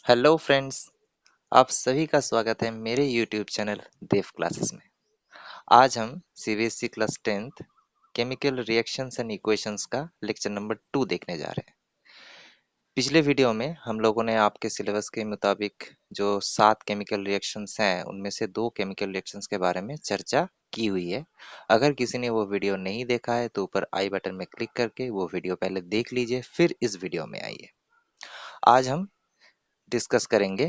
Hello friends, आप सभी का स्वागत है मेरे यूट्यूब चैनल देव क्लासेस में। आज हम CBSE class 10th chemical reactions and equations का लेक्चर नंबर 2 देखने जा रहे हैं। पिछले वीडियो में हम लोगों ने आपके सिलेबस के मुताबिक जो 7 केमिकल रिएक्शंस हैं उनमें से 2 केमिकल रिएक्शंस के बारे में चर्चा की हुई है। अगर किसी ने वो वीडियो नहीं देखा है तो ऊपर आई बटन में क्लिक करके वो वीडियो पहले देख लीजिए, फिर इस वीडियो में आइए। आज हम डिस्कस करेंगे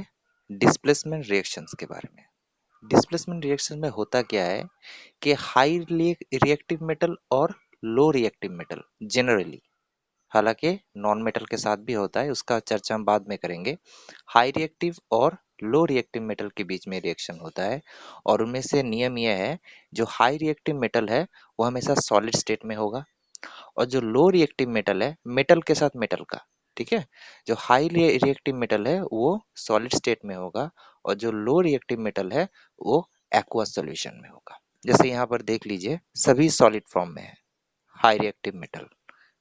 डिस्प्लेसमेंट रिएक्शंस के बारे में। डिस्प्लेसमेंट रिएक्शन में होता क्या है कि हाई रिएक्टिव मेटल और लो रिएक्टिव मेटल जनरली, हालांकि नॉन मेटल के साथ भी होता है, उसका चर्चा हम बाद में करेंगे। हाई रिएक्टिव और लो रिएक्टिव मेटल के बीच में रिएक्शन होता है और उनमें से नियम यह है, जो हाई रिएक्टिव मेटल है वो हमेशा सॉलिड स्टेट में होगा और जो लो रिएक्टिव मेटल है मेटल के साथ मेटल का, ठीक है, जो हाई रिएक्टिव मेटल है वो सॉलिड स्टेट में होगा और जो लो रिएक्टिव मेटल है वो एक्वस सॉल्यूशन में होगा। जैसे यहाँ पर देख लीजिए, सभी सॉलिड फॉर्म में है। High reactive metal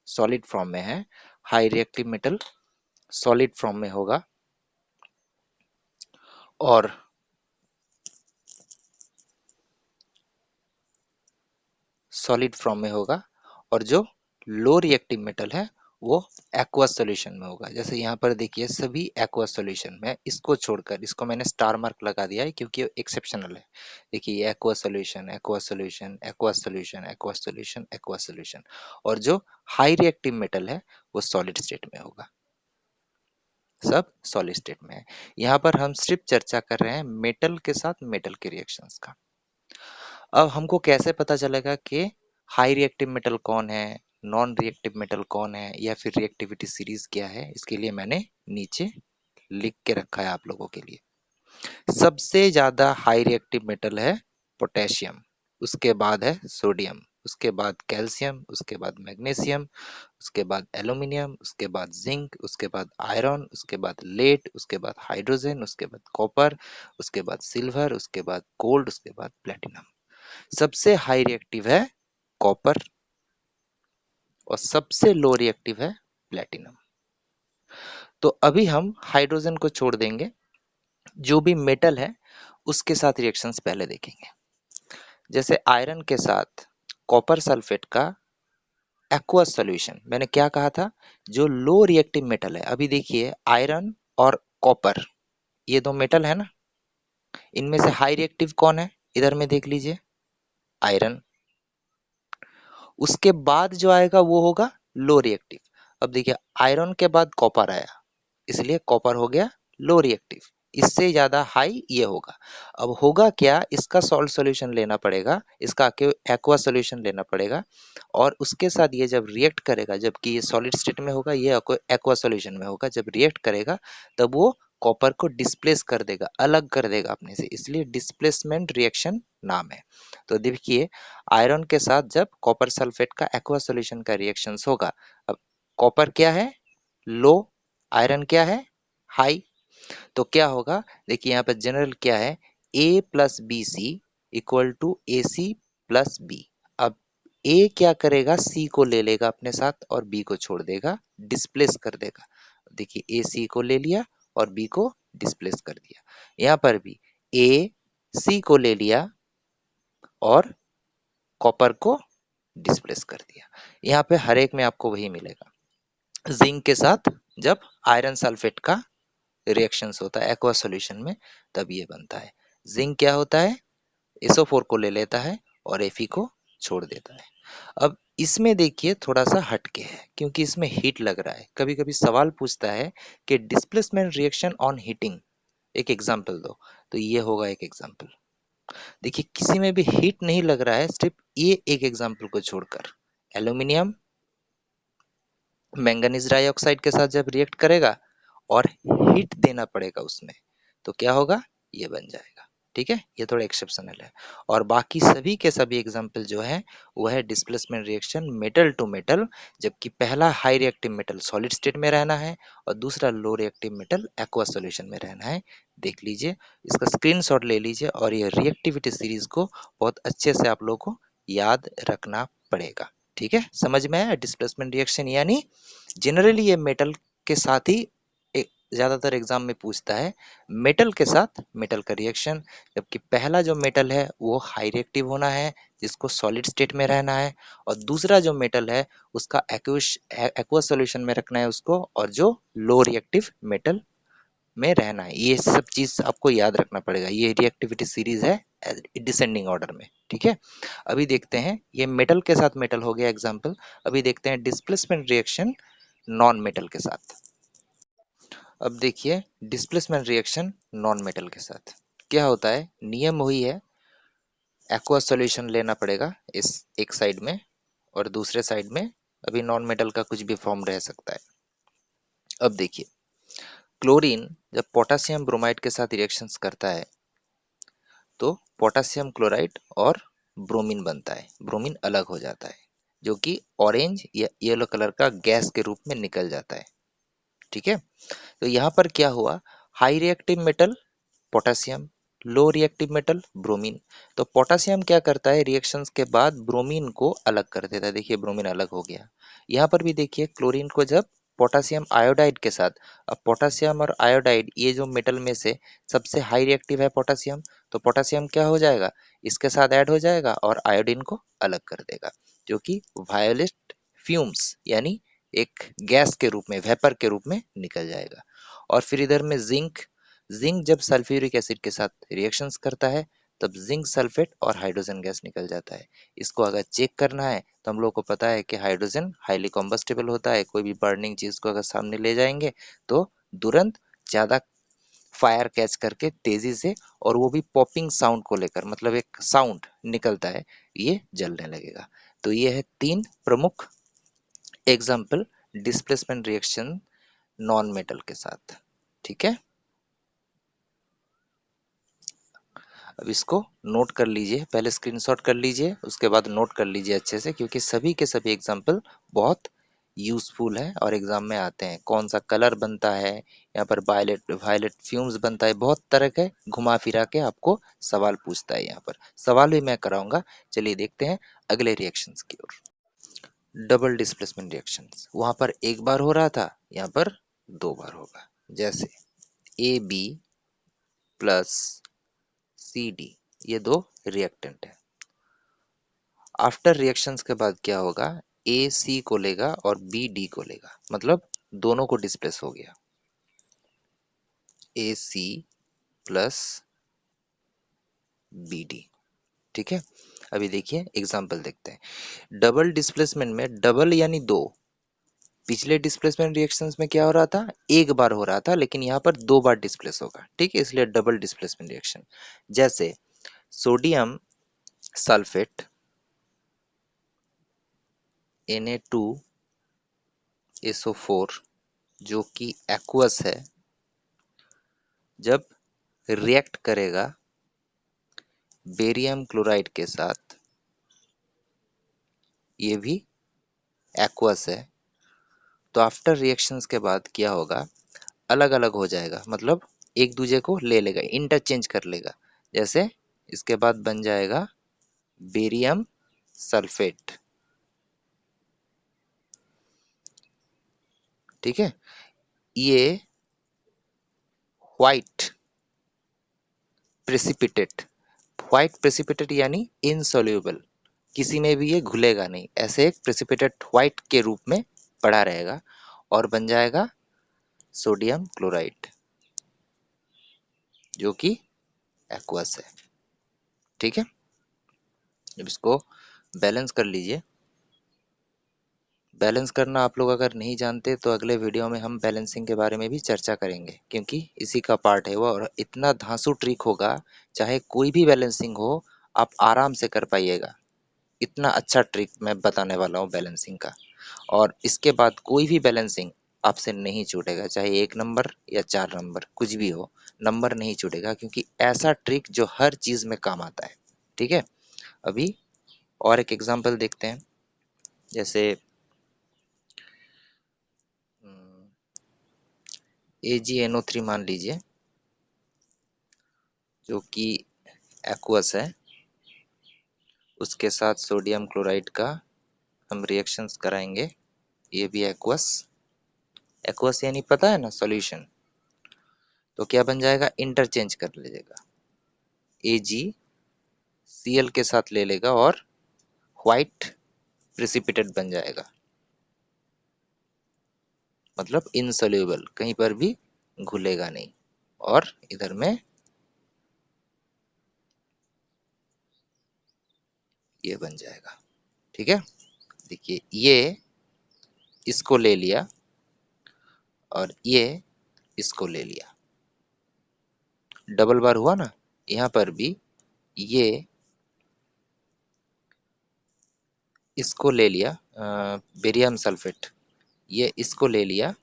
solid form में है, high reactive metal solid form में होगा और सॉलिड फॉर्म में होगा और जो लो रिएक्टिव मेटल है वो एक्वस सॉल्यूशन में होगा। जैसे यहाँ पर देखिए, सभी एक्वस सॉल्यूशन में, इसको छोड़कर, इसको मैंने स्टार मार्क लगा दिया है क्योंकि एक्सेप्शनल है। देखिए, aqueous solution, aqueous solution, aqueous solution, aqueous solution, aqueous solution, और जो हाई रिएक्टिव मेटल है वो सॉलिड स्टेट में होगा। सब सॉलिड स्टेट में है। यहाँ पर हम सिर्फ चर्चा कर रहे हैं मेटल के साथ मेटल के रिएक्शंस का। अब हमको कैसे पता चलेगा कि हाई रिएक्टिव मेटल कौन है, नॉन रिएक्टिव मेटल कौन है, या फिर रिएक्टिविटी सीरीज क्या है? इसके लिए मैंने नीचे लिख के रखा है आप लोगों के लिए। सबसे ज्यादा हाई रिएक्टिव मेटल है पोटेशियम, उसके बाद है सोडियम, उसके बाद कैल्शियम, उसके बाद मैग्नीशियम, उसके बाद एल्यूमिनियम, उसके बाद जिंक, उसके बाद आयरन, उसके बाद लेड, उसके बाद हाइड्रोजन, उसके बाद कॉपर, उसके बाद सिल्वर, उसके बाद गोल्ड, उसके बाद प्लेटिनम। सबसे हाई रिएक्टिव है कॉपर और सबसे लो रिएक्टिव है प्लेटिनम। तो अभी हम हाइड्रोजन को छोड़ देंगे, जो भी मेटल है उसके साथ रिएक्शंस पहले देखेंगे। जैसे आयरन के साथ कॉपर सल्फेट का एक्वस सॉल्यूशन, मैंने क्या कहा था, जो लो रिएक्टिव मेटल है। अभी देखिए, आयरन और कॉपर, ये दो मेटल है ना, इनमें से हाई रिएक्टिव कौन है? इधर में देख लीजिए, आयरन। उसके बाद जो आएगा वो होगा लो रिएक्टिव। अब देखिए, आयरन के बाद कॉपर आया, इसलिए कॉपर हो गया लो रिएक्टिव। इससे ज्यादा हाई ये होगा। अब होगा क्या, इसका सॉल्ट सॉल्यूशन लेना पड़ेगा, इसका एक्वा सॉल्यूशन लेना पड़ेगा और उसके साथ ये जब रिएक्ट करेगा, जबकि ये सॉलिड स्टेट में होगा, ये एक्वा सॉल्यूशन में होगा, जब रिएक्ट करेगा तब वो कॉपर को डिस्प्लेस कर देगा, अलग कर देगा अपने से, इसलिए डिस्प्लेसमेंट रिएक्शन नाम है। तो देखिए, आयरन के साथ जब कॉपर सल्फेट का एक्वा सॉल्यूशन का रिएक्शन होगा, अब कॉपर क्या है? लो, आयरन क्या है? हाई। तो क्या होगा, देखिए यहाँ पर जनरल क्या है, A plus B C equal to A C plus B. अब ए क्या करेगा, सी को ले लेगा अपने साथ और बी को छोड़ देगा, डिस्प्लेस कर देगा। देखिए, ए सी को ले लिया और बी को डिस्प्लेस कर दिया। यहाँ पर भी ए सी को ले लिया और कॉपर को डिस्प्लेस कर दिया। यहाँ पे हर एक में आपको वही मिलेगा। जिंक के साथ जब आयरन सल्फेट का रिएक्शंस होता है एक्वा सॉल्यूशन में, तब ये बनता है। जिंक क्या होता है, SO4 को ले लेता है और Fe को छोड़ देता है। अब इसमें देखिए थोड़ा सा हटके है, क्योंकि इसमें हीट लग रहा है। कभी कभी सवाल पूछता है कि डिस्प्लेसमेंट रिएक्शन ऑन हीटिंग, एक एग्जांपल दो। तो ये होगा एक एग्जांपल। देखिए, किसी में भी हीट नहीं लग रहा है, सिर्फ ये एक एग्जांपल को छोड़कर। एल्यूमिनियम मैंगनीज डाइऑक्साइड के साथ जब रिएक्ट करेगा और हीट देना पड़ेगा उसमें, तो क्या होगा, ये बन जाएगा। ठीक है, ये थोड़ा एक्सेप्शनल है। और बाकी सभी के सभी एग्जांपल जो है वो है displacement reaction metal to metal, जबकि पहला high reactive metal solid state में रहना है और दूसरा low reactive metal aqua solution में रहना है। देख लीजिए, इसका स्क्रीनशॉट ले लीजिए और ये रिएक्टिविटी सीरीज को बहुत अच्छे से आप लोगों को याद रखना पड़ेगा। ठीक है, समझ में आया डिस्प्लेसमेंट रिएक्शन? यानी जनरली ये मेटल के साथ ही ज्यादातर एग्जाम में पूछता है मेटल के साथ मेटल का रिएक्शन, जबकि पहला जो मेटल है वो हाई रिएक्टिव होना है, जिसको सॉलिड स्टेट में रहना है, और दूसरा जो मेटल है उसका एक्वस सॉल्यूशन में रखना है उसको, और जो लो रिएक्टिव मेटल में रहना है। ये सब चीज आपको याद रखना पड़ेगा। ये रिएक्टिविटी सीरीज है डिसेंडिंग ऑर्डर में, ठीक है। अभी देखते हैं, ये मेटल के साथ मेटल हो गया एग्जांपल। अभी देखते हैं डिस्प्लेसमेंट रिएक्शन नॉन मेटल के साथ। अब देखिए डिस्प्लेसमेंट रिएक्शन नॉन मेटल के साथ क्या होता है। नियम वही है, एक्वा सॉल्यूशन लेना पड़ेगा इस एक साइड में, और दूसरे साइड में अभी नॉन मेटल का कुछ भी फॉर्म रह सकता है। अब देखिए क्लोरीन जब पोटेशियम ब्रोमाइड के साथ रिएक्शंस करता है तो पोटेशियम क्लोराइड और ब्रोमीन बनता है, ब्रोमीन अलग हो जाता है, जो कि ऑरेंज या येलो कलर का गैस के रूप में निकल जाता है, ठीक है। तो यहाँ पर क्या हुआ, हाई रिएक्टिव मेटल पोटेशियम, लो रिएक्टिव मेटल ब्रोमीन। तो पोटेशियम क्या करता है, रिएक्शंस के बाद ब्रोमीन को अलग कर देता है। देखिए ब्रोमीन अलग हो गया। यहाँ पर भी देखिए क्लोरीन को जब पोटेशियम आयोडाइड के साथ, अब पोटेशियम और आयोडाइड ये जो मेटल में से सबसे हाई रिएक्टिव है पोटेशियम, तो पोटेशियम क्या हो जाएगा, इसके साथ ऐड हो जाएगा और आयोडीन को अलग कर देगा, जो कि वायोलेट फ्यूम्स यानी एक गैस के रूप में, वेपर के रूप में निकल जाएगा। और फिर इधर में जिंक, जिंक जब सल्फ्यूरिक एसिड के साथ रिएक्शंस करता है तब जिंक सल्फेट और हाइड्रोजन गैस निकल जाता है। इसको अगर चेक करना है तो हम लोग को पता है कि हाइड्रोजन हाईली कॉम्बस्टेबल होता है, कोई भी बर्निंग चीज को अगर सामने ले जाएंगे तो तुरंत ज्यादा फायर कैच करके तेजी से, और वो भी पॉपिंग साउंड को लेकर, मतलब एक साउंड निकलता है, ये जलने लगेगा। तो ये है तीन प्रमुख example displacement reaction non metal के साथ, ठीक है। अब इसको नोट कर लीजिए, पहले स्क्रीनशॉट कर लीजिए, उसके बाद नोट कर लीजिए अच्छे से, क्योंकि सभी के सभी एग्जाम्पल बहुत यूजफुल है और एग्जाम में आते हैं। कौन सा कलर बनता है, यहाँ पर वायलेट वायलेट फ्यूम्स बनता है, बहुत तरह के घुमा फिरा के आपको सवाल पूछता है। यहाँ पर सवाल भी मैं कराऊंगा। चलिए देखते हैं अगले रिएक्शंस की ओर। डबल डिस्प्लेसमेंट रिएक्शंस, वहां पर एक बार हो रहा था, यहाँ पर दो बार होगा। जैसे A B plus C D, ये दो रिएक्टेंट है। आफ्टर रिएक्शंस के बाद क्या होगा, ए सी को लेगा और बी डी को लेगा, मतलब दोनों को डिस्प्लेस हो गया। ए सी प्लस बी डी, ठीक है। अभी देखिए एग्जांपल देखते हैं। डबल डिस्प्लेसमेंट में डबल यानी दो, पिछले डिस्प्लेसमेंट रिएक्शंस में क्या हो रहा था, एक बार हो रहा था, लेकिन यहाँ पर दो बार डिस्प्लेस होगा, ठीक है, इसलिए डबल डिस्प्लेसमेंट रिएक्शन। जैसे सोडियम सल्फेट Na2SO4 जो कि एक्वस है, जब रिएक्ट करेगा बेरियम क्लोराइड के साथ, ये भी एक्वस है, तो आफ्टर रिएक्शंस के बाद क्या होगा, अलग अलग हो जाएगा, मतलब एक दूसरे को ले लेगा, इंटरचेंज कर लेगा। जैसे इसके बाद बन जाएगा बेरियम सल्फेट, ठीक है। ये व्हाइट प्रेसिपिटेट, व्हाइट प्रेसिपिटेट यानी इनसॉल्युबल, किसी में भी ये घुलेगा नहीं, ऐसे एक प्रेसिपिटेट व्हाइट के रूप में पड़ा रहेगा, और बन जाएगा सोडियम क्लोराइड जो कि एक्वस है, ठीक है। अब इसको बैलेंस कर लीजिए। बैलेंस करना आप लोग अगर नहीं जानते तो अगले वीडियो में हम बैलेंसिंग के बारे में भी चर्चा करेंगे, क्योंकि इसी का पार्ट है वो, और इतना धांसू ट्रिक होगा, चाहे कोई भी बैलेंसिंग हो आप आराम से कर पाइएगा। इतना अच्छा ट्रिक मैं बताने वाला हूँ बैलेंसिंग का, और इसके बाद कोई भी बैलेंसिंग आपसे नहीं छूटेगा, चाहे एक नंबर या चार नंबर कुछ भी हो, नंबर नहीं छूटेगा, क्योंकि ऐसा ट्रिक जो हर चीज में काम आता है, ठीक है। अभी और एक एग्जांपल देखते हैं। जैसे AgNO3 मान लीजिए, जो कि एक्वस है, उसके साथ सोडियम क्लोराइड का हम रिएक्शंस कराएंगे, ये भी एक्वस, एक्वस यानी पता है ना, सॉल्यूशन। तो क्या बन जाएगा, इंटरचेंज कर लीजिएगा, AgCl के साथ ले लेगा और व्हाइट प्रिसिपिटेट बन जाएगा, मतलब इनसोल्यूबल, कहीं पर भी घुलेगा नहीं, और इधर में ये बन जाएगा। ठीक है, देखिए ये इसको ले लिया और ये इसको ले लिया, डबल बार हुआ ना। यहाँ पर भी ये इसको ले लिया, बेरियम सल्फेट, ये इसको ले लिया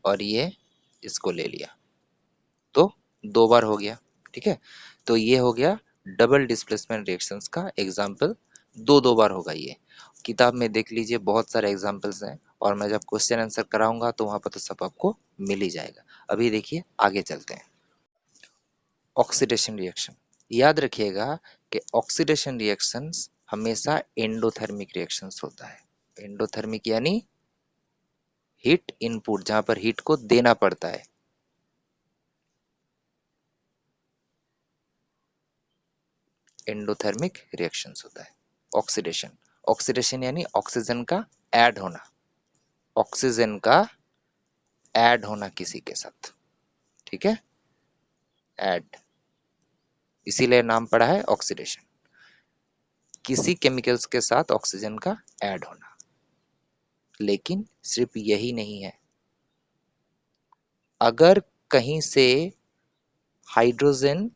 और ये इसको ले लिया, तो दो बार हो गया। ठीक है, तो ये हो गया डबल डिस्प्लेसमेंट रिएक्शंस का एग्जाम्पल, दो दो बार होगा ये। किताब में देख लीजिए, बहुत सारे एग्जाम्पल्स हैं, और मैं जब क्वेश्चन आंसर कराऊंगा तो वहां पर तो सब आपको मिल ही जाएगा। अभी देखिए आगे चलते हैं। ऑक्सीडेशन रिएक्शन, याद रखिएगा कि ऑक्सीडेशन रिएक्शंस हमेशा एंडोथर्मिक रिएक्शंस होता है। एंडोथर्मिक यानी हीट इनपुट, जहां पर हीट को देना पड़ता है। एंडोथर्मिक रिएक्शंस होता है ऑक्सीडेशन। ऑक्सीडेशन यानी ऑक्सीजन का ऐड होना, ऑक्सीजन का ऐड होना किसी के साथ। ठीक है, ऐड, इसीलिए नाम पड़ा है ऑक्सीडेशन, किसी केमिकल्स के साथ ऑक्सीजन का ऐड होना। लेकिन सिर्फ यही नहीं है, अगर कहीं से हाइड्रोजन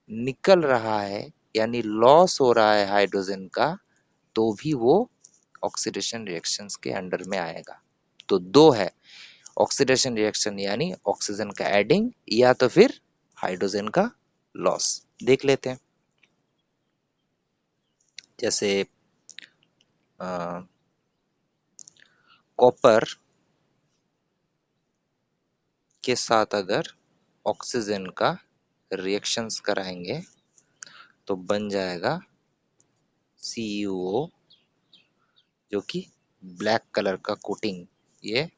निकल रहा है, यानी लॉस हो रहा है हाइड्रोजन का, तो भी वो ऑक्सीडेशन रिएक्शंस के अंडर में आएगा। तो दो है, ऑक्सीडेशन रिएक्शन यानी ऑक्सीजन का एडिंग, या तो फिर हाइड्रोजन का लॉस। देख लेते हैं, जैसे कॉपर के साथ अगर ऑक्सीजन का रिएक्शंस कराएंगे तो बन जाएगा CuO, जो कि ब्लैक कलर का कोटिंग, ये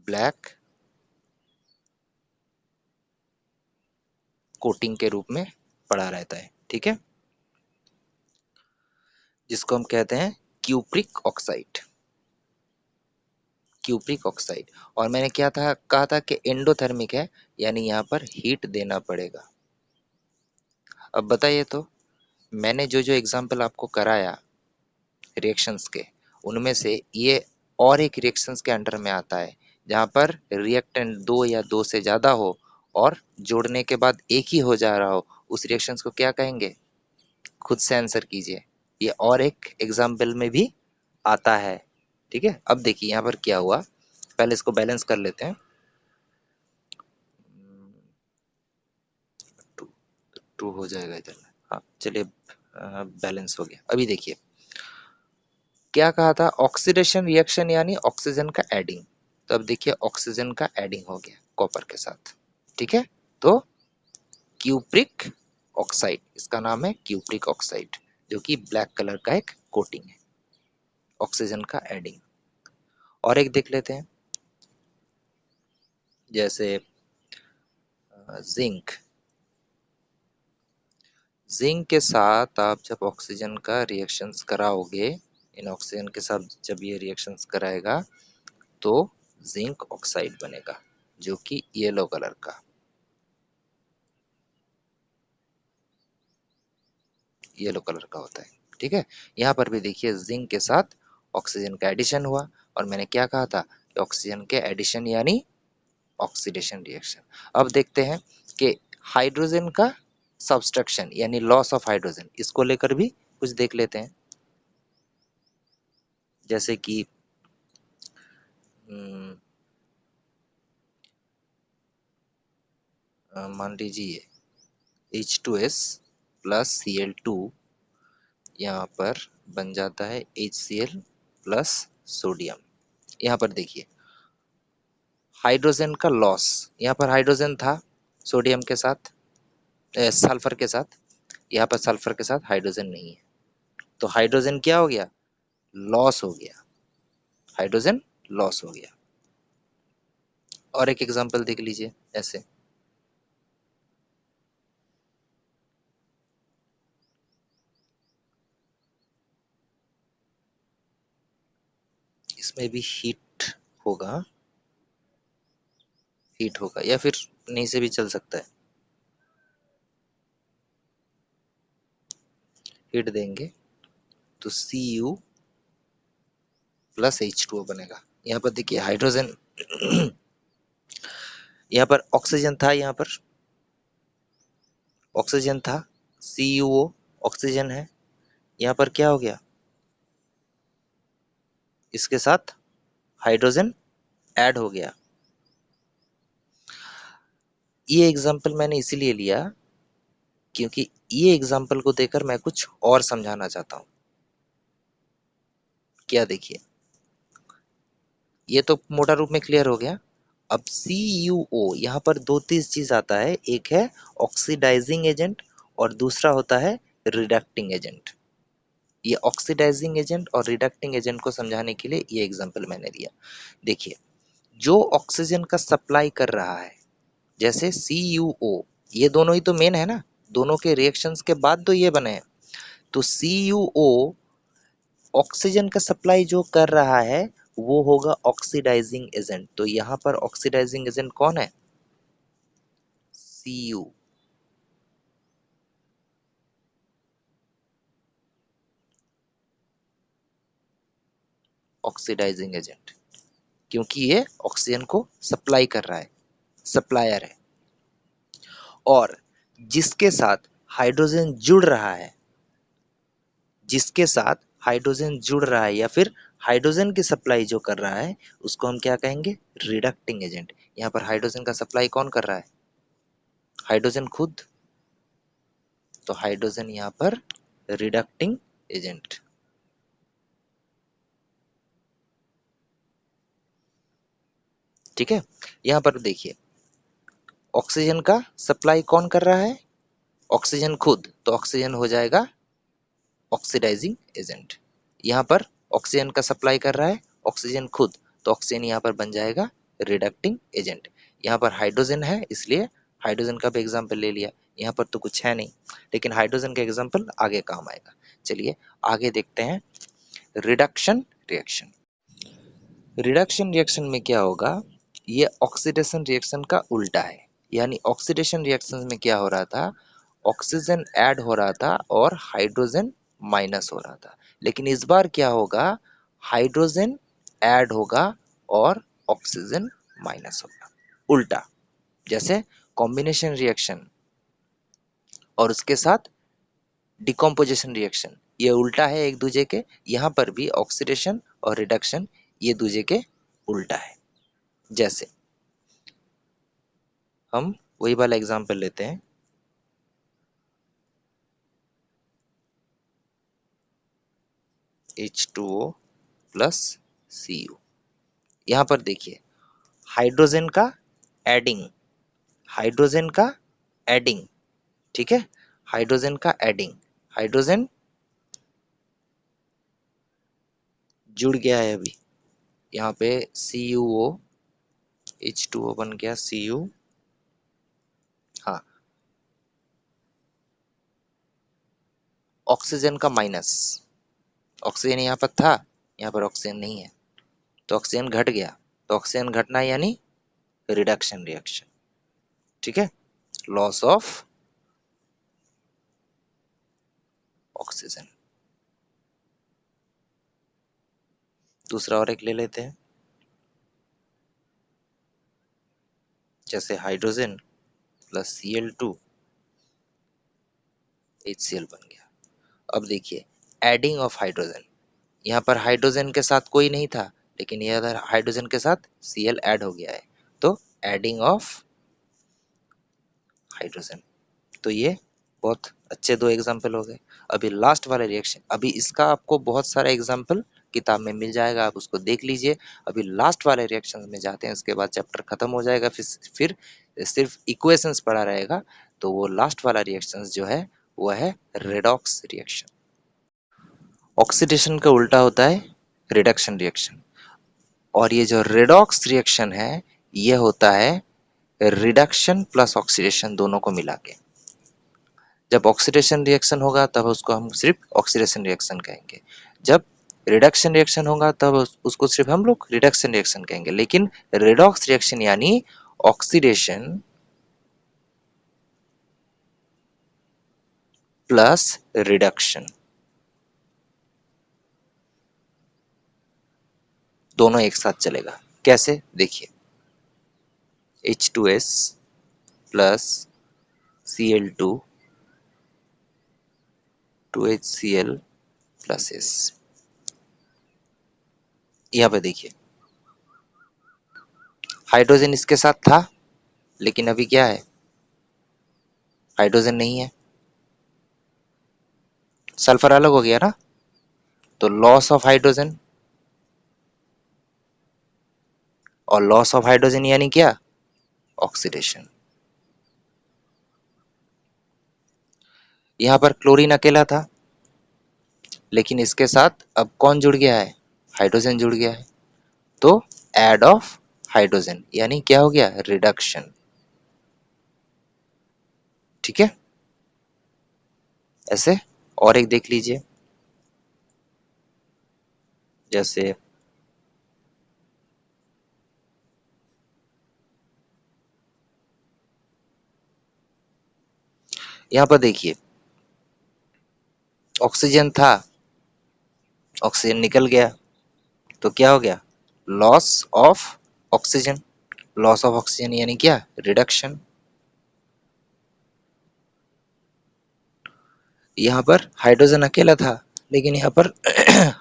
ब्लैक कोटिंग के रूप में पड़ा रहता है। ठीक है, जिसको हम कहते हैं क्यूप्रिक ऑक्साइड, क्यूप्रिक ऑक्साइड। और मैंने क्या था कहा था कि एंडोथर्मिक है, यानी यहाँ पर हीट देना पड़ेगा। अब बताइए तो, मैंने जो जो एग्जांपल आपको कराया रिएक्शंस के, उनमें से ये और एक रिएक्शंस के अंडर में आता है, जहां पर रिएक्टेंट दो या दो से ज्यादा हो और जोड़ने के बाद एक ही हो जा रहा हो, उस रिएक्शंस को क्या कहेंगे, खुद से आंसर कीजिए। ये और एक एग्जाम्पल में भी आता है। ठीक है, अब देखिए यहाँ पर क्या हुआ, पहले इसको बैलेंस कर लेते हैं। टू, टू हो जाएगा इधर, हाँ चलिए, बैलेंस हो गया। अभी देखिए क्या कहा था, ऑक्सीडेशन रिएक्शन यानी ऑक्सीजन का एडिंग। तो अब देखिए ऑक्सीजन का एडिंग हो गया कॉपर के साथ। ठीक है, तो क्यूप्रिक ऑक्साइड, इसका नाम है क्यूप्रिक ऑक्साइड, जो कि ब्लैक कलर का एक कोटिंग है, ऑक्सीजन का एडिंग। और एक देख लेते हैं, जैसे जिंक, जिंक के साथ आप जब ऑक्सीजन का रिएक्शंस कराओगे, इन ऑक्सीजन के साथ जब ये रिएक्शंस कराएगा तो जिंक ऑक्साइड बनेगा, जो कि येलो कलर का, येलो कलर का होता है। ठीक है, यहाँ पर भी देखिए जिंक के साथ ऑक्सीजन का एडिशन हुआ, और मैंने क्या कहा था कि ऑक्सीजन के एडिशन यानी ऑक्सीडेशन रिएक्शन। अब देखते हैं कि हाइड्रोजन का सब्सट्रैक्शन यानी लॉस ऑफ हाइड्रोजन, इसको लेकर भी कुछ देख लेते हैं। जैसे कि मान लीजिए H2S प्लस Cl2, यहाँ पर बन जाता है HCl प्लस सोडियम। यहाँ पर देखिए हाइड्रोजन का लॉस, यहाँ पर हाइड्रोजन था सोडियम के साथ, सल्फर के साथ, यहाँ पर सल्फर के साथ हाइड्रोजन नहीं है, तो हाइड्रोजन क्या हो गया, लॉस हो गया, हाइड्रोजन लॉस हो गया। और एक एग्जांपल देख लीजिए ऐसे। इसमें भी होगा हीट होगा, या फिर नहीं से भी चल सकता है। हीट देंगे तो Cu प्लस H2O बनेगा। यहाँ पर देखिए हाइड्रोजन यहाँ पर ऑक्सीजन था, यहाँ पर ऑक्सीजन था, CuO ऑक्सीजन है, यहाँ पर क्या हो गया, इसके साथ हाइड्रोजन ऐड हो गया। ये एग्जाम्पल मैंने इसीलिए लिया क्योंकि ये एग्जाम्पल को देकर मैं कुछ और समझाना चाहता हूँ। क्या देखिए, ये तो मोटा रूप में क्लियर हो गया। अब CuO यहाँ पर दो तीन चीज आता है, एक है ऑक्सीडाइजिंग एजेंट और दूसरा होता है रिडक्टिंग एजेंट। ये ऑक्सीडाइजिंग एजेंट और रिडक्टिंग एजेंट को समझाने के लिए ये एग्जांपल मैंने दिया। देखिए, जो ऑक्सीजन का सप्लाई कर रहा है, जैसे CuO, ये दोनों ही तो मेन है ना, दोनों के रिएक्शंस के बाद तो ये बने हैं। तो CuO ऑक्सीजन का सप्लाई जो कर रहा है वो होगा ऑक्सीडाइजिंग एजेंट। तो यहाँ पर ऑक्सीडाइजिंग एजेंट कौन है, Cu। ऑक्सीडाइजिंग एजेंट, क्योंकि ये ऑक्सीजन को सप्लाई कर रहा है, सप्लायर है। और जिसके साथ हाइड्रोजन जुड़ रहा है, जिसके साथ हाइड्रोजन जुड़ रहा है या फिर हाइड्रोजन की सप्लाई जो कर रहा है, उसको हम क्या कहेंगे, रिडक्टिंग एजेंट। यहाँ पर हाइड्रोजन का सप्लाई कौन कर रहा है, हाइड्रोजन खुद। तो हाइड्रोजन यहाँ पर रिडक्टिंग एजेंट। ठीक है, यहाँ पर देखिए ऑक्सीजन का सप्लाई कौन कर रहा है, ऑक्सीजन खुद, तो ऑक्सीजन हो जाएगा ऑक्सीडाइजिंग एजेंट। यहाँ पर ऑक्सीजन का सप्लाई कर रहा है ऑक्सीजन खुद, तो ऑक्सीजन यहाँ पर बन जाएगा रिडक्टिंग एजेंट। यहाँ पर हाइड्रोजन है इसलिए हाइड्रोजन का भी एग्जाम्पल ले लिया। यहाँ पर तो कुछ है नहीं, लेकिन हाइड्रोजन का एग्जाम्पल आगे काम आएगा। चलिए आगे देखते हैं रिडक्शन रिएक्शन। रिडक्शन रिएक्शन में क्या होगा, ये ऑक्सीडेशन रिएक्शन का उल्टा है। यानी ऑक्सीडेशन रिएक्शन में क्या हो रहा था, ऑक्सीजन ऐड हो रहा था और हाइड्रोजन माइनस हो रहा था। लेकिन इस बार क्या होगा, हाइड्रोजन ऐड होगा और ऑक्सीजन माइनस होगा, उल्टा। जैसे कॉम्बिनेशन रिएक्शन और उसके साथ डिकम्पोजिशन रिएक्शन, ये उल्टा है एक दूसरे के। यहाँ पर भी ऑक्सीडेशन और रिडक्शन ये दूसरे के उल्टा है। जैसे हम वही वाला एग्जांपल लेते हैं, H2O प्लस Cu। यहाँ पर देखिए हाइड्रोजन का एडिंग, हाइड्रोजन का एडिंग, ठीक है, हाइड्रोजन का एडिंग, हाइड्रोजन जुड़ गया है अभी, यहाँ पे CuO, H2O बन गया Cu। हाँ, ऑक्सीजन का माइनस, ऑक्सीजन यहाँ पर था, यहाँ पर ऑक्सीजन नहीं है, तो ऑक्सीजन घट गया। तो ऑक्सीजन घटना यानी रिडक्शन रिएक्शन। ठीक है, लॉस ऑफ ऑक्सीजन। दूसरा और एक ले लेते हैं, जैसे हाइड्रोजन प्लस Cl2 HCl बन गया। अब देखिए एडिंग ऑफ हाइड्रोजन, यहाँ पर हाइड्रोजन के साथ कोई नहीं था, लेकिन ये अगर हाइड्रोजन के साथ Cl ऐड हो गया है, तो एडिंग ऑफ हाइड्रोजन। तो ये बहुत अच्छे दो एग्जाम्पल हो गए। अभी लास्ट वाला रिएक्शन, अभी इसका आपको बहुत सारा एग्जाम्पल किताब में मिल जाएगा, आप उसको देख लीजिए। अभी लास्ट वाले रिएक्शन में जाते हैं, उसके बाद चैप्टर खत्म हो जाएगा, फिर सिर्फ इक्वेशंस पड़ा रहेगा। तो वो लास्ट वाला रिएक्शन जो है वो है रेडॉक्स रिएक्शन। ऑक्सीडेशन का उल्टा होता है रिडक्शन रिएक्शन। और ये जो रेडॉक्स रिएक्शन है, ये होता है रिडक्शन प्लस ऑक्सीडेशन दोनों को मिला के। जब ऑक्सीडेशन रिएक्शन होगा तब उसको हम सिर्फ ऑक्सीडेशन रिएक्शन कहेंगे। जब रिडक्शन रिएक्शन होगा तब उसको सिर्फ हम लोग रिडक्शन रिएक्शन कहेंगे। लेकिन रेडॉक्स रिएक्शन यानी ऑक्सीडेशन प्लस रिडक्शन दोनों एक साथ चलेगा। कैसे देखिए, H2S plus Cl2 2HCl plus S। यहाँ पे देखिए, हाइड्रोजन इसके साथ था लेकिन अभी क्या है, हाइड्रोजन नहीं है, सल्फर अलग हो गया ना, तो लॉस ऑफ हाइड्रोजन, और लॉस ऑफ हाइड्रोजन यानी क्या, ऑक्सीडेशन। यहाँ पर क्लोरीन अकेला था लेकिन इसके साथ अब कौन जुड़ गया है, हाइड्रोजन जुड़ गया है, तो एड ऑफ हाइड्रोजन यानी क्या हो गया, रिडक्शन। ठीक है, ऐसे और एक देख लीजिए, जैसे यहाँ पर देखिए, ऑक्सीजन था, ऑक्सीजन निकल गया, तो क्या हो गया, loss of oxygen. Loss of oxygen यानी क्या, रिडक्शन। यहाँ पर हाइड्रोजन अकेला था लेकिन यहाँ पर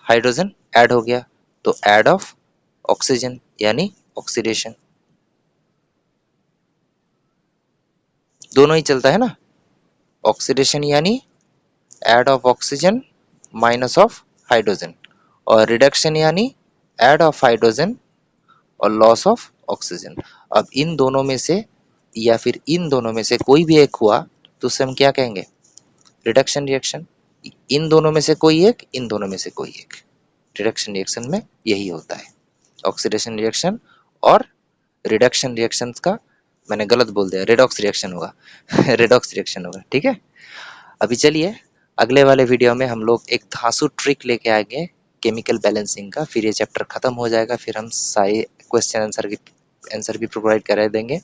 हाइड्रोजन ऐड हो गया, तो ऐड ऑफ ऑक्सीजन यानी ऑक्सीडेशन। दोनों ही चलता है ना, ऑक्सीडेशन यानी add of oxygen minus of hydrogen, और रिडक्शन यानी ऐड ऑफ हाइड्रोजन और लॉस ऑफ ऑक्सीजन। अब इन दोनों में से या फिर इन दोनों में से कोई भी एक हुआ तो उसे हम क्या कहेंगे, रिडक्शन रिएक्शन। इन दोनों में से कोई एक, इन दोनों में से कोई एक, रिडक्शन रिएक्शन में यही होता है, ऑक्सीडेशन रिएक्शन और रिडक्शन रिएक्शंस का, मैंने गलत बोल दिया, रेडॉक्स रिएक्शन होगा रेडॉक्स रिएक्शन होगा। ठीक है, अभी चलिए अगले वाले वीडियो में हम लोग एक धांसू ट्रिक लेके आएंगे केमिकल बैलेंसिंग का, फिर ये चैप्टर खत्म हो जाएगा, फिर हम सारे क्वेश्चन आंसर भी प्रोवाइड करा देंगे।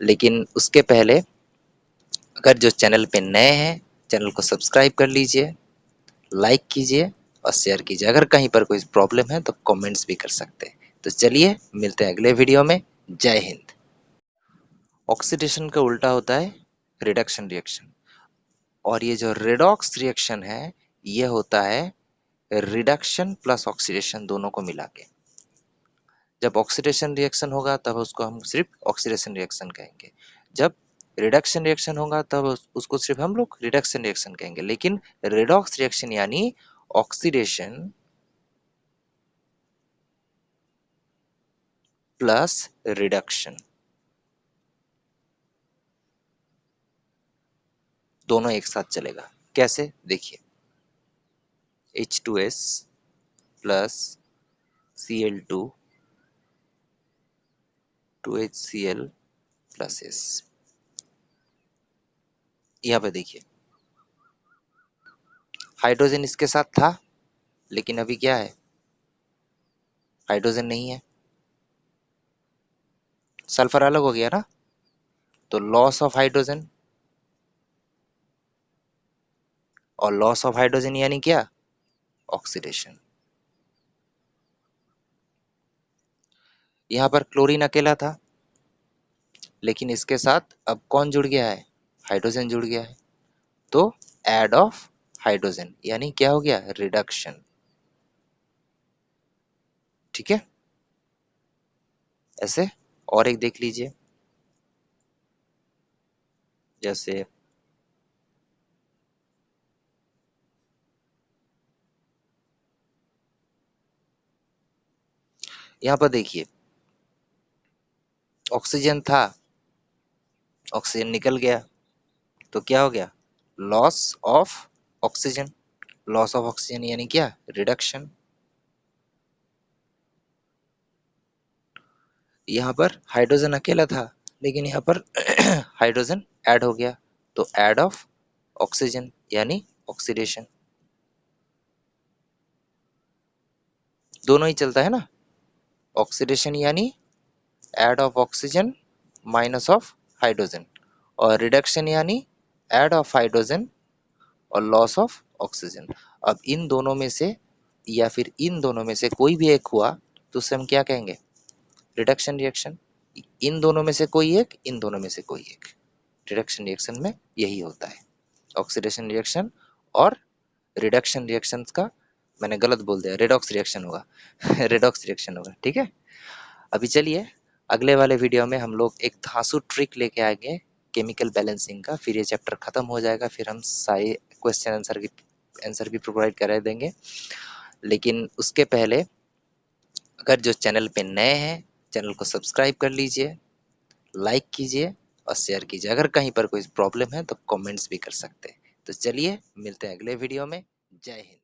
लेकिन उसके पहले अगर जो चैनल पे नए हैं, चैनल को सब्सक्राइब कर लीजिए, लाइक कीजिए और शेयर कीजिए। अगर कहीं पर कोई प्रॉब्लम है तो कमेंट्स भी कर सकते हैं। तो चलिए मिलते हैं अगले वीडियो में। जय हिंद। ऑक्सीडेशन का उल्टा होता है रिडक्शन रिएक्शन, और ये जो रेडॉक्स रिएक्शन है ये होता है रिडक्शन प्लस ऑक्सीडेशन दोनों को मिला के। जब ऑक्सीडेशन रिएक्शन होगा तब उसको हम सिर्फ ऑक्सीडेशन रिएक्शन कहेंगे। जब रिडक्शन रिएक्शन होगा तब उसको सिर्फ हम लोग रिडक्शन रिएक्शन कहेंगे। लेकिन रेडॉक्स रिएक्शन यानी ऑक्सीडेशन प्लस रिडक्शन दोनों एक साथ चलेगा। कैसे देखिए, H2S plus Cl2 2HCl plus S। यहाँ पे देखिए, हाइड्रोजन इसके साथ था लेकिन अभी क्या है, हाइड्रोजन नहीं है, सल्फर अलग हो गया ना, तो लॉस ऑफ हाइड्रोजन, और लॉस ऑफ हाइड्रोजन यानी क्या, ऑक्सीडेशन। यहाँ पर क्लोरीन अकेला था लेकिन इसके साथ अब कौन जुड़ गया है, हाइड्रोजन जुड़ गया है, तो एड ऑफ हाइड्रोजन यानी क्या हो गया, रिडक्शन। ठीक है, ऐसे और एक देख लीजिए, जैसे यहाँ पर देखिए, ऑक्सीजन था, ऑक्सीजन निकल गया, तो क्या हो गया, loss of oxygen. Loss of oxygen यानी क्या, रिडक्शन। यहाँ पर हाइड्रोजन अकेला था, लेकिन यहाँ पर हाइड्रोजन ऐड हो गया, तो ऐड ऑफ ऑक्सीजन यानी ऑक्सीडेशन। दोनों ही चलता है ना, ऑक्सीडेशन यानी add of oxygen minus of hydrogen, और रिडक्शन यानी ऐड ऑफ हाइड्रोजन और लॉस ऑफ ऑक्सीजन। अब इन दोनों में से या फिर इन दोनों में से कोई भी एक हुआ तो उसे हम क्या कहेंगे, रिडक्शन रिएक्शन। इन दोनों में से कोई एक, इन दोनों में से कोई एक, रिडक्शन रिएक्शन में यही होता है, ऑक्सीडेशन रिएक्शन और रिडक्शन रिएक्शंस का, मैंने गलत बोल दिया, रेडॉक्स रिएक्शन होगा रेडॉक्स रिएक्शन होगा, ठीक है। अभी चलिए अगले वाले वीडियो में हम लोग एक धांसू ट्रिक लेके आएंगे केमिकल बैलेंसिंग का, फिर ये चैप्टर खत्म हो जाएगा, फिर हम सारे क्वेश्चन आंसर भी प्रोवाइड करा देंगे। लेकिन उसके पहले अगर जो चैनल पे नए हैं, चैनल को सब्सक्राइब कर लीजिए, लाइक कीजिए और शेयर कीजिए। अगर कहीं पर कोई प्रॉब्लम है तो कमेंट्स भी कर सकते हैं। तो चलिए मिलते हैं अगले वीडियो में। जय हिंद।